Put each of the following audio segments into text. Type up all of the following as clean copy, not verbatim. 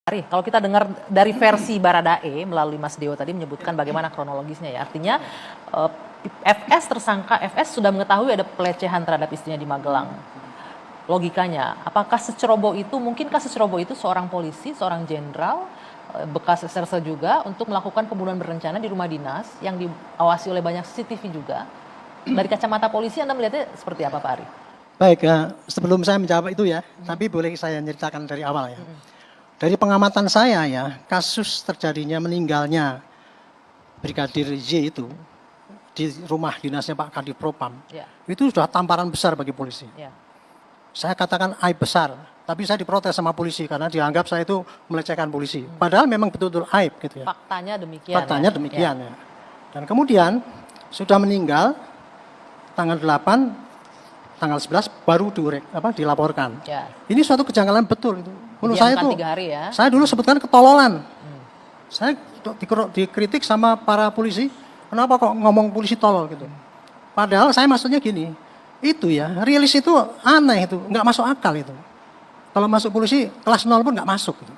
Kalau kita dengar dari versi Baradae melalui Mas Dewo tadi menyebutkan bagaimana kronologisnya ya. Artinya tersangka FS sudah mengetahui ada pelecehan terhadap istrinya di Magelang. Logikanya, apakah mungkinkah seceroboh itu seorang polisi, seorang jenderal, bekas reserse juga untuk melakukan pembunuhan berencana di rumah dinas yang diawasi oleh banyak CCTV juga. Dari kacamata polisi Anda melihatnya seperti apa Pak Ari? Baik, sebelum saya menjawab itu ya, tapi boleh saya ceritakan dari awal ya. Dari pengamatan saya ya, kasus terjadinya meninggalnya Brigadir J itu di rumah dinasnya Pak Kadif Propam, itu sudah tamparan besar bagi polisi. Saya katakan aib besar, tapi saya diprotes sama polisi karena dianggap saya itu melecehkan polisi. Padahal memang betul-betul aib gitu ya. Faktanya demikian. Faktanya demikian ya. Dan kemudian sudah meninggal tanggal 8, tanggal 11 baru dilaporkan. Ini suatu kejanggalan betul itu. Menurut saya itu, saya dulu sebutkan ketololan. Saya dikritik sama para polisi, kenapa kok ngomong polisi tolol gitu. Padahal saya maksudnya gini, itu ya, rilis itu aneh itu, nggak masuk akal itu. Kalau masuk polisi, kelas 0 pun nggak masuk. Gitu.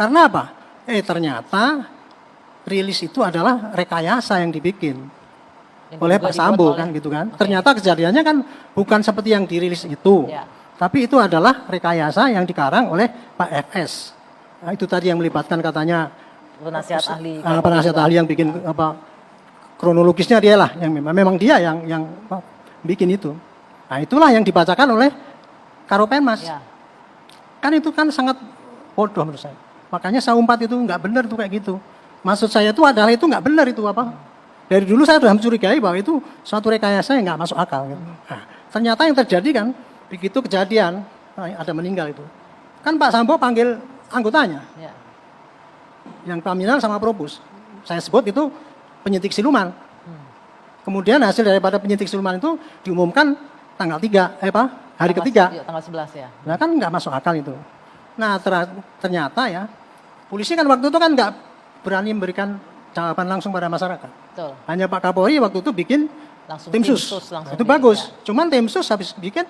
Karena apa? Ternyata rilis itu adalah rekayasa yang dibikin oleh Pak Sambo kan gitu kan. Ternyata kejadiannya kan bukan seperti yang dirilis itu. Tapi itu adalah rekayasa yang dikarang oleh Pak FS. Nah, itu tadi yang melibatkan katanya penasihat ahli yang bikin kronologisnya dia lah, yang memang dia yang bikin itu. Nah, itulah yang dibacakan oleh Karopenmas. Kan itu kan sangat bodoh menurut saya. Makanya saya umpat itu nggak benar tuh kayak gitu. Maksud saya itu adalah itu nggak benar itu apa? Dari dulu saya sudah mencurigai bahwa itu suatu rekayasa yang nggak masuk akal. Gitu. Nah, ternyata yang terjadi kan begitu kejadian ada meninggal itu, kan Pak Sambo panggil anggotanya, yang Paminal sama Probus. Saya sebut itu penyidik siluman. Kemudian hasil daripada penyidik siluman itu diumumkan tanggal 3, hari ketiga. Tanggal 11 ya. Nah kan nggak masuk akal itu. Nah ternyata ya polisi kan waktu itu kan nggak berani memberikan jawaban langsung pada masyarakat. Betul. Hanya Pak Kapolri waktu itu bikin tim sus. Itu bagus. Cuman tim sus habis bikin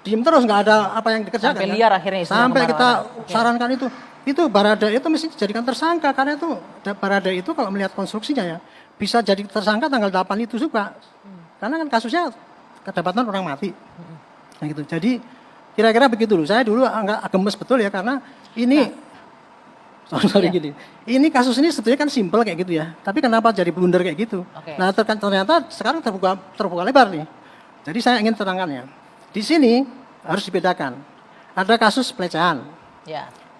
diem terus, nggak ada apa yang dikerjakan. Sampai liar akhirnya. Sampai kita sarankan itu Barada itu mesti dijadikan tersangka karena itu Barada itu kalau melihat konstruksinya ya bisa jadi tersangka tanggal 8 itu juga. Karena kan kasusnya kedapatan orang mati. Nah gitu. Jadi kira-kira begitu loh. Saya dulu agak gemes betul ya karena ini gini. Ini kasus ini sebetulnya kan simpel kayak gitu ya. Tapi kenapa jadi blunder kayak gitu? Nah ternyata sekarang terbuka lebar nih. Jadi saya ingin terangkan ya. Di sini harus dibedakan. Ada kasus pelecehan.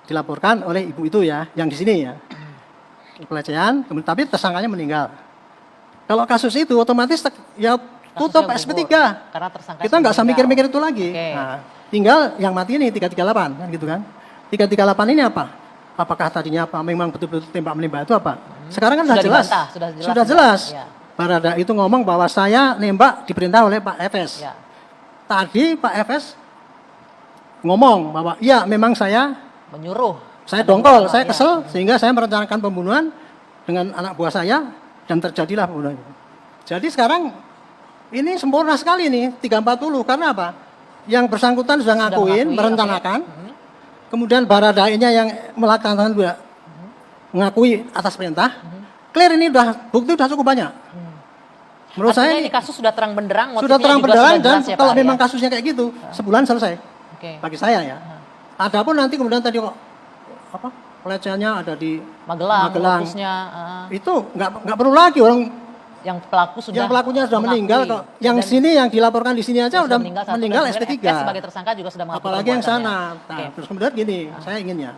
Dilaporkan oleh ibu itu ya, yang di sini ya. Pelecehan, tapi tersangkanya meninggal. Kalau kasus itu otomatis ya tutup SP3. Karena tersangka kita nggak usah mikir-mikir itu lagi. Nah, tinggal yang mati ini 338 kan gitu kan. 338 ini apa? Apakah tadinya apa? Memang betul-betul tembak menembak itu apa? Sekarang kan sudah jelas. Barada itu ngomong bahwa saya nembak diperintah oleh Pak FS. Tadi Pak FS ngomong bahwa iya memang saya menyuruh. Saya dongkol, saya kesel sehingga saya merencanakan pembunuhan dengan anak buah saya dan terjadilah pembunuhan. Jadi sekarang ini sempurna sekali nih 340 karena apa? Yang bersangkutan sudah ngakuin, merencanakan. Kemudian Baradae-nya yang melaksanakan juga mengakui atas perintah. Clear ini bukti sudah cukup banyak. Menurut saya ini kasus sudah terang benderang, sudah terang benderang dan kalau memang kasusnya kayak gitu, sebulan selesai. Bagi saya ya. Adapun nanti kemudian tadi kok pelecehannya ada di Magelang. Itu nggak perlu lagi orang yang pelakunya sudah meninggal kok. Yang sini yang dilaporkan di sini aja udah meninggal SP3. Sebagai tersangka juga sudah mengakui. Apalagi yang sana. Nah, terus kemudian gini, saya inginnya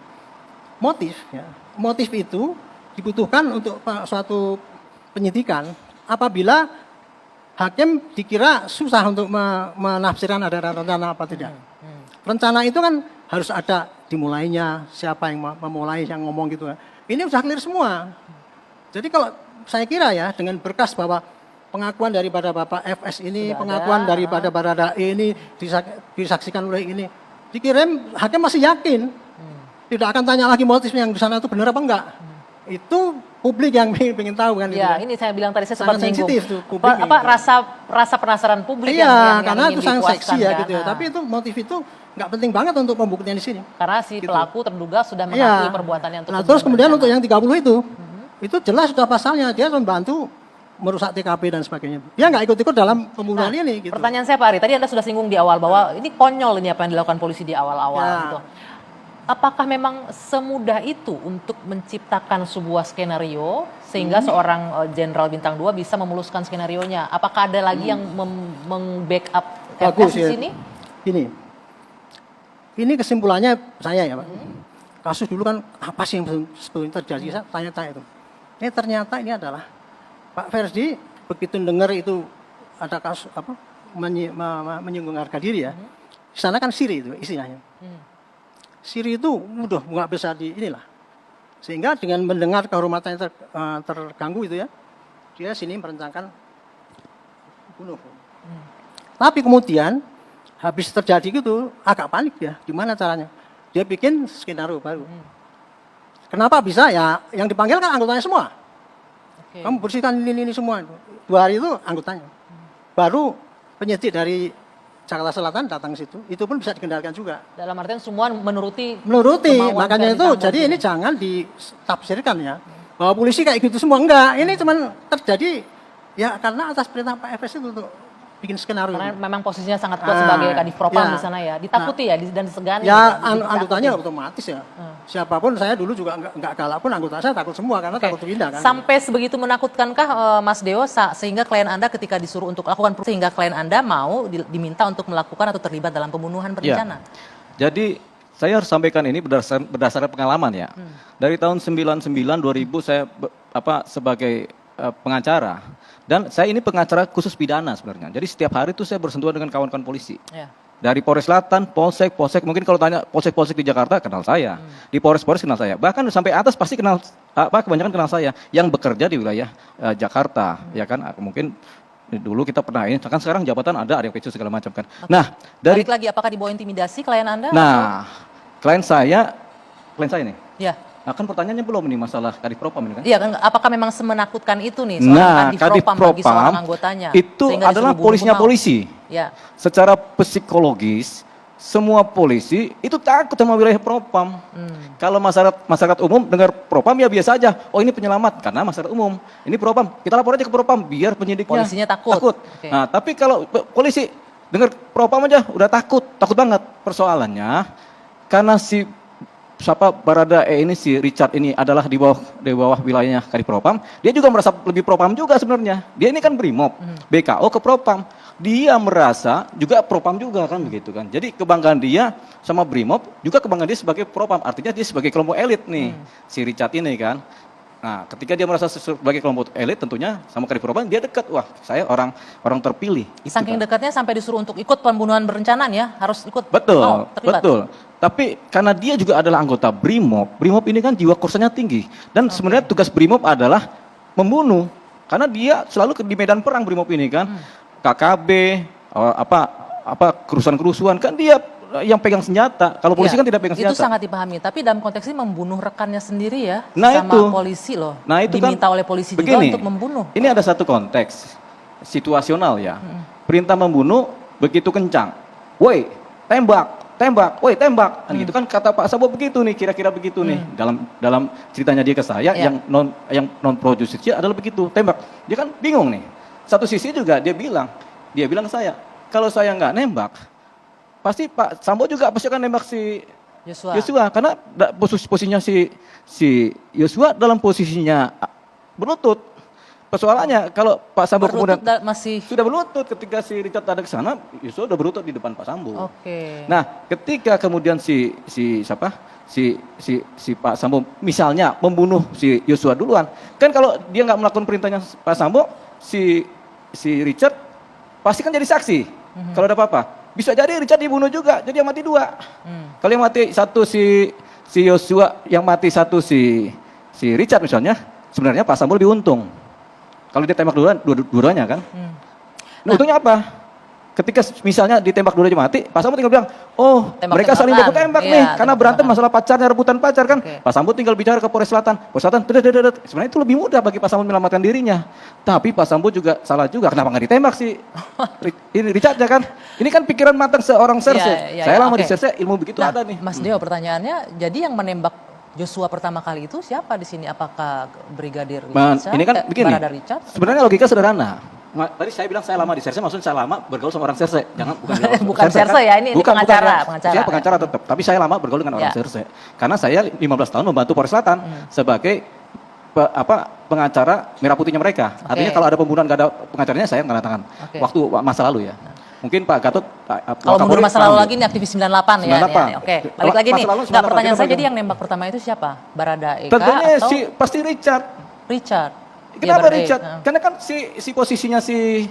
motif itu dibutuhkan untuk suatu penyidikan apabila hakim dikira susah untuk menafsirkan ada rencana apa tidak. Rencana itu kan harus ada dimulainya, siapa yang memulai, yang ngomong gitu. Ini sudah clear semua. Jadi kalau saya kira ya dengan berkas bahwa pengakuan daripada Bapak FS ini, pengakuan daripada Baradae ini disaksikan oleh ini, dikirim hakim masih yakin. Tidak akan tanya lagi motifnya yang di sana itu benar apa enggak. Itu publik yang pengen tahu kan. Ya, ini saya bilang tadi saya sempat sangat singgung. sensitif tuh publik. Rasa penasaran publik iya, yang karena ingin itu sangat seksi ya kan. gitu ya. Tapi itu motif itu nggak penting banget untuk pembuktian di sini. Karena si gitu. pelaku terduga sudah mengakui perbuatannya untuk. Nah, terus kemudian untuk yang 30 itu jelas sudah pasalnya, dia membantu merusak TKP dan sebagainya. Dia nggak ikut-ikut dalam pembunuhan ini. Gitu. Pertanyaan saya Pak Ari, tadi Anda sudah singgung di awal bahwa ini konyol ini apa yang dilakukan polisi di awal-awal gitu. Apakah memang semudah itu untuk menciptakan sebuah skenario sehingga seorang jenderal bintang 2 bisa memuluskan skenario-nya? Apakah ada lagi yang meng-backup FS di sini? Ini kesimpulannya saya ya Pak. Kasus dulu kan apa sih yang sebetulnya terjadi? Saya tanya-tanya itu. Ini ternyata ini adalah Pak Ferdi begitu dengar itu ada kasus menyinggung harga diri ya. Di sana kan siri itu istilahnya. Siri itu mudah nggak bisa di inilah. Sehingga dengan mendengar kehormatannya terganggu itu ya, dia sini merencanakan bunuh. Tapi kemudian habis terjadi gitu agak panik ya. Gimana caranya? Dia bikin skenario baru. Kenapa bisa ya? Yang dipanggil kan anggotanya semua. Kamu bersihkan ini semua. 2 hari itu anggotanya. Baru penyidik dari Jakarta Selatan datang ke situ, itu pun bisa dikendalikan juga. Dalam artian semua menuruti. Makanya itu jadi ini jangan ditafsirkan ya. Bahwa polisi kayak gitu semua, enggak. Ini cuman terjadi ya karena atas perintah Pak FS itu untuk bikin skenario. Karena memang posisinya sangat kuat sebagai Kadif Propam di sana ya. Ditakuti dan disegani. Ya anggotanya otomatis ya. Siapapun saya dulu juga enggak galak pun anggota saya takut semua karena takut pindah kan. Sampai sebegitu menakutkankah Mas Deo sehingga klien Anda ketika disuruh untuk lakukan sehingga klien Anda mau diminta untuk melakukan atau terlibat dalam pembunuhan berencana? Ya. Jadi saya harus sampaikan ini berdasarkan pengalaman ya. Dari tahun 99 2000 saya sebagai pengacara. Dan saya ini pengacara khusus pidana sebenarnya. Jadi setiap hari itu saya bersentuhan dengan kawan-kawan polisi. Ya. Dari Polres Selatan, Polsek, mungkin kalau tanya Polsek di Jakarta kenal saya. Di Polres kenal saya. Bahkan sampai atas pasti kenal, kebanyakan kenal saya. Yang bekerja di wilayah Jakarta, ya kan. Mungkin dulu kita pernah ini, kan sekarang jabatan ada yang pecu segala macam kan. Okay. Nah, balik lagi apakah di bawah intimidasi klien Anda? Nah, klien saya nih. Ya. Nah kan pertanyaannya belum nih masalah Kadif Propam ini kan? Iya kan, apakah memang semenakutkan itu nih seorang Kadif Propam bagi seorang anggotanya? Itu adalah polisinya polisi. Ya. Secara psikologis, semua polisi itu takut sama wilayah Propam. Kalau masyarakat umum dengar Propam ya biasa aja. Oh ini penyelamat karena masyarakat umum. Ini Propam, kita lapor aja ke Propam biar penyidiknya polisinya takut. Okay. Nah tapi kalau polisi dengar Propam aja udah takut banget. Persoalannya karena Barada si Richard ini adalah di bawah wilayahnya Kadif Propam, dia juga merasa lebih Propam juga sebenarnya. Dia ini kan Brimob, BKO ke Propam. Dia merasa juga Propam juga kan begitu kan. Jadi kebanggaan dia sama Brimob juga kebanggaan dia sebagai Propam. Artinya dia sebagai kelompok elit nih, si Richard ini kan. Nah, ketika dia merasa sebagai kelompok elit tentunya sama Kadif Propam dia dekat. Wah, saya orang terpilih. Saking dekatnya sampai disuruh untuk ikut pembunuhan berencana ya, harus ikut. Betul, betul. Tapi karena dia juga adalah anggota Brimob ini kan jiwa kursannya tinggi. Dan sebenarnya tugas Brimob adalah membunuh. Karena dia selalu di medan perang Brimob ini kan. KKB, kerusuhan-kerusuhan kan dia yang pegang senjata. Kalau polisi kan tidak pegang senjata. Itu sangat dipahami. Tapi dalam konteks ini membunuh rekannya sendiri ya, sama polisi loh. Nah itu diminta oleh polisi juga untuk membunuh. Ini ada satu konteks situasional ya. Perintah membunuh begitu kencang. Woi, tembak, woi tembak. Gitu kan kata Pak Sambo begitu nih, kira-kira begitu nih. Dalam ceritanya dia ke saya yang non pro justisia adalah begitu, tembak. Dia kan bingung nih. Satu sisi juga dia bilang ke saya, kalau saya nggak nembak, pasti Pak Sambo juga pasti akan nembak si Yosua karena posisinya si Yosua dalam posisinya berlutut. Persoalannya kalau Pak Sambo kemudian sudah berlutut ketika si Richard ada ke sana, Yosua udah berlutut di depan Pak Sambo. Nah, ketika kemudian si Pak Sambo misalnya membunuh si Yosua duluan, kan kalau dia nggak melakukan perintahnya Pak Sambo, si Richard pasti kan jadi saksi. Kalau ada apa-apa, bisa jadi Richard dibunuh juga, jadi yang mati 2. Kalau yang mati satu si Yosua, yang mati satu si Richard misalnya, sebenarnya Pak Sambo lebih untung. Kalau dia tembak dua-duanya kan. Nah, untungnya apa? ketika misalnya ditembak dulu aja mati, Pak Sambo tinggal bilang, oh mereka saling baku tembak Iya, nih, karena berantem tembak-tembakan. masalah pacarnya, rebutan pacar kan. Oke. Pak Sambo tinggal bicara ke Polres Selatan, Polres Selatan, dedet. Sebenarnya itu lebih mudah bagi Pak Sambo menyelamatkan dirinya. Tapi Pak Sambo juga salah juga, kenapa nggak ditembak sih? Ini Richard ya kan? Ini kan pikiran matang seorang Serse. Iya, Saya iya, lama di oke. Serse, ilmu begitu Nah, ada nih. Mas Deo, pertanyaannya, jadi yang menembak Joshua pertama kali itu siapa di sini? Apakah Brigadir Richard? Ini kan begini, Barada Richard? sebenarnya logika sederhana. Tadi saya bilang saya lama di Serse, maksudnya saya lama bergaul sama orang Serse. Jangan Bukan Serse ya, ini pengacara, pengacara. Saya pengacara tetap, tapi saya lama bergaul dengan orang Ya. Serse. Karena saya 15 tahun membantu Polres Selatan sebagai pengacara merah putihnya mereka. Artinya kalau ada pembunuhan gak ada pengacaranya, saya tanda tangan. Oke. Waktu masa lalu ya. Mungkin Pak Gatot Kalau mundur masa lalu lagi ini aktivis 98 ya. 98. Oke, balik lagi nih. Masa lalu Nggak, 98, pertanyaan kita saya jadi bagaimana? yang nembak pertama itu siapa? Barada Eka Tentunya atau pasti Richard. Richard? Iya, Kenapa Barada Richard? Eka. Karena kan si posisinya si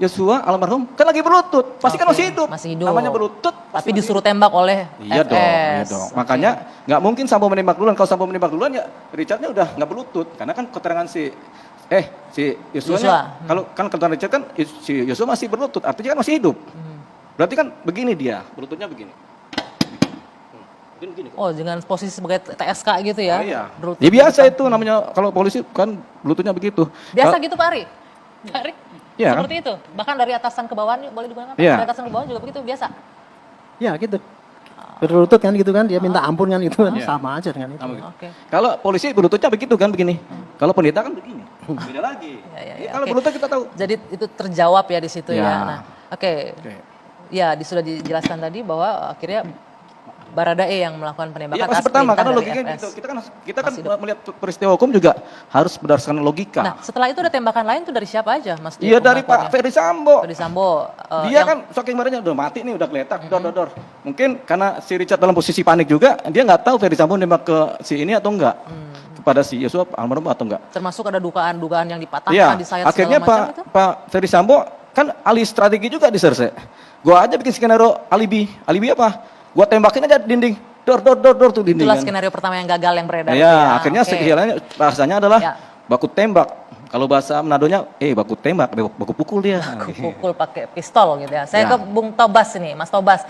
Joshua almarhum kan lagi berlutut, pasti kan Oke, masih hidup. masih hidup. Namanya berlutut. Tapi pasti disuruh tembak oleh Iya FS. dong, iya dong. Oke. Makanya nggak mungkin Sambo menembak duluan. Kalau Sambo menembak duluan ya Richardnya udah nggak berlutut. Karena kan keterangan si Joshua. Kalau kan keterangan Richard kan si Joshua masih berlutut, artinya kan masih hidup. Berarti kan begini dia, berlututnya begini. Begini kan. Oh, dengan posisi sebagai TSK gitu ya? Oh, iya. Berlutut Ya biasa di depan. itu namanya kalau polisi kan berlututnya begitu. Biasa Kalau- gitu Pak Ari? Pak Ari? Iya, kan? Seperti itu? Bahkan dari atasan ke bawah boleh digunakan? Iya. Dari atasan ke bawah juga begitu? Biasa? Ya gitu. Berlutut kan gitu kan, dia minta ampun kan itu kan Iya. sama aja dengan itu. Sama gitu. Oke. Kalau polisi berlututnya begitu kan begini. Kalau pendeta kan begini. Beda lagi. Ya, Kalau oke. berlutut kita tahu. Jadi itu terjawab ya di situ ya. Ya. Nah, oke. Oke. Ya, sudah dijelaskan tadi bahwa akhirnya Baradae yang melakukan penembakan Iya, atas pasti pertama perintah karena dari logikanya FS. gitu. Kita kan Masih hidup. melihat peristiwa hukum juga harus berdasarkan logika. Nah, setelah itu ada tembakan lain tuh dari siapa aja, Mas? Iya dari Pak Ferry Sambo. Ferry Sambo. Dia yang- kan saking marahnya udah mati nih, udah geletak, dor. Mungkin karena si Richard dalam posisi panik juga, dia nggak tahu Ferry Sambo nembak ke si ini atau enggak. Kepada si Yosua almarhum atau enggak. termasuk ada dugaan-dugaan yang dipatahkan Iya, di sayap akhirnya segala macam itu. Pak Ferry Sambo kan ahli strategi juga di Serse. Gua aja bikin skenario alibi. Alibi apa? Gua tembakin aja dinding. Dor tuh dinding. Itulah kan. skenario pertama yang gagal yang beredar. Ya, itu akhirnya Oke. sekilannya bahasanya adalah Ya. baku tembak. Kalau bahasa Menadonya, baku tembak, baku pukul dia. Pukul pakai pistol gitu ya. Saya Ya. ke Bung Tobas ini, Mas Tobas.